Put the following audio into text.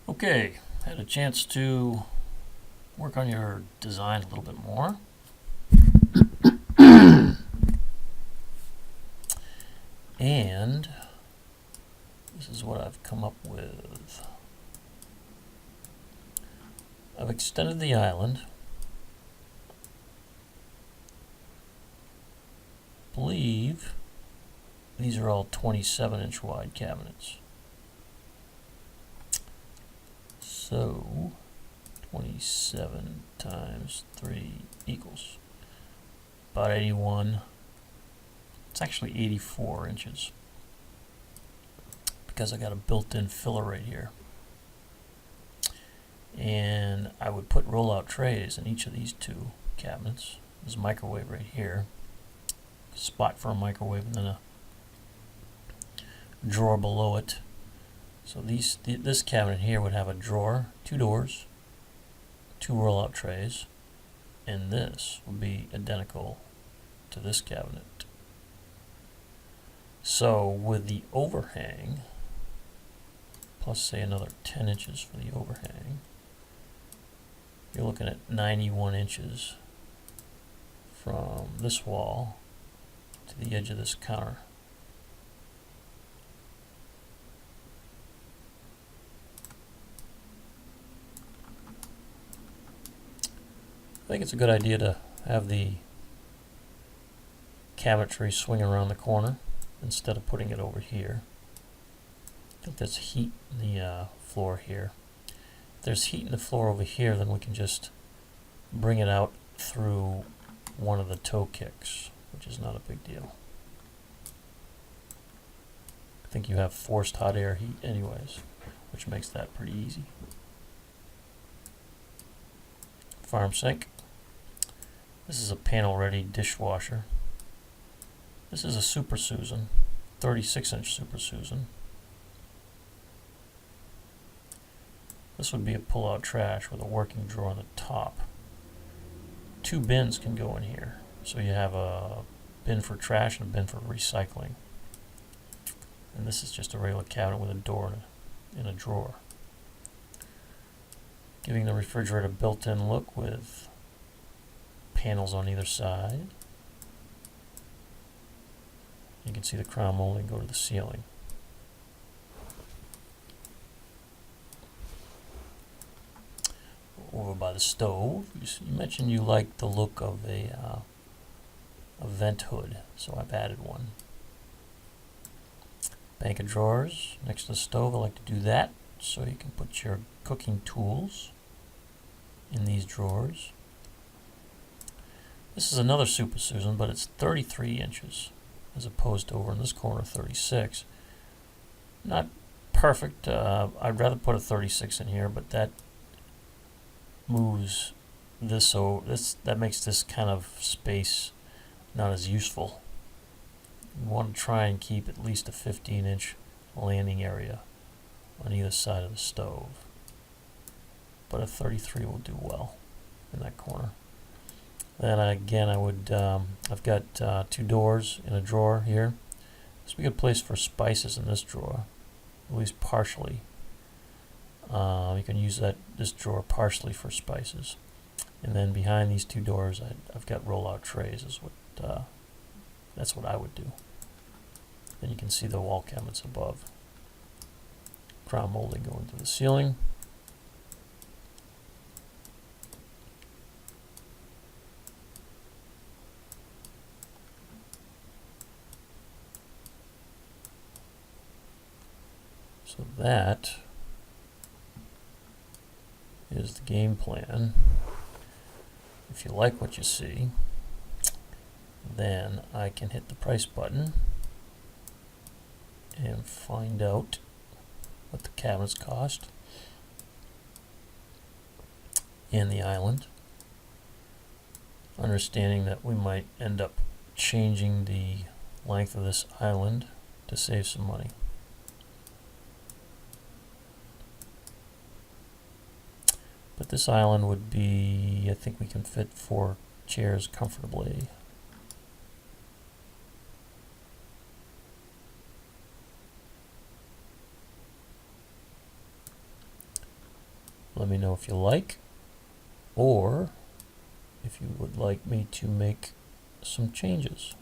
Okay, had a chance to work on your design a little bit more. And this is what I've come up with. I've extended the island. I believe these are all 27-inch wide cabinets. So 27 times 3 equals about 81. It's actually 84 inches because I got a built-in filler right here. And I would put rollout trays in each of these two cabinets. There's a microwave right here, spot for a microwave, and then a drawer below it. So this cabinet here would have a drawer, 2 doors, 2 rollout trays, and this would be identical to this cabinet. So with the overhang, plus say another 10 inches for the overhang, you're looking at 91 inches from this wall to the edge of this counter. I think it's a good idea to have the cabinetry swing around the corner instead of putting it over here. I think there's heat in the floor here. If there's heat in the floor over here, then we can just bring it out through one of the toe kicks, which is not a big deal. I think you have forced hot air heat anyways, which makes that pretty easy. Farm sink. This is a panel-ready dishwasher. This is a Super Susan, 36-inch Super Susan. This would be a pull-out trash with a working drawer on the top. 2 bins can go in here. So you have a bin for trash and a bin for recycling. And this is just a regular cabinet with a door and a drawer. Giving the refrigerator a built-in look with panels on either side. You can see the crown molding go to the ceiling. Over by the stove, you mentioned you liked the look of a vent hood, so I've added one. Bank of drawers next to the stove. I like to do that so you can put your cooking tools in these drawers. This is another Super Susan, but it's 33 inches as opposed to over in this corner 36. Not perfect. I'd rather put a 36 in here, but that moves this, so that makes this kind of space not as useful. You want to try and keep at least a 15-inch landing area on either side of the stove, but a 33 will do well in that corner. Then again, I would I've got 2 doors in a drawer here. This would be a good place for spices in this drawer, at least partially. You can use this drawer partially for spices, and then behind these 2 doors, I've got rollout trays. That's what I would do. Then you can see the wall cabinets above. Crown molding going to the ceiling. So that is the game plan. If you like what you see, then I can hit the price button and find out what the cabinets cost in the island, understanding that we might end up changing the length of this island to save some money. But this island would be, I think we can fit 4 chairs comfortably. Let me know if you like, or if you would like me to make some changes.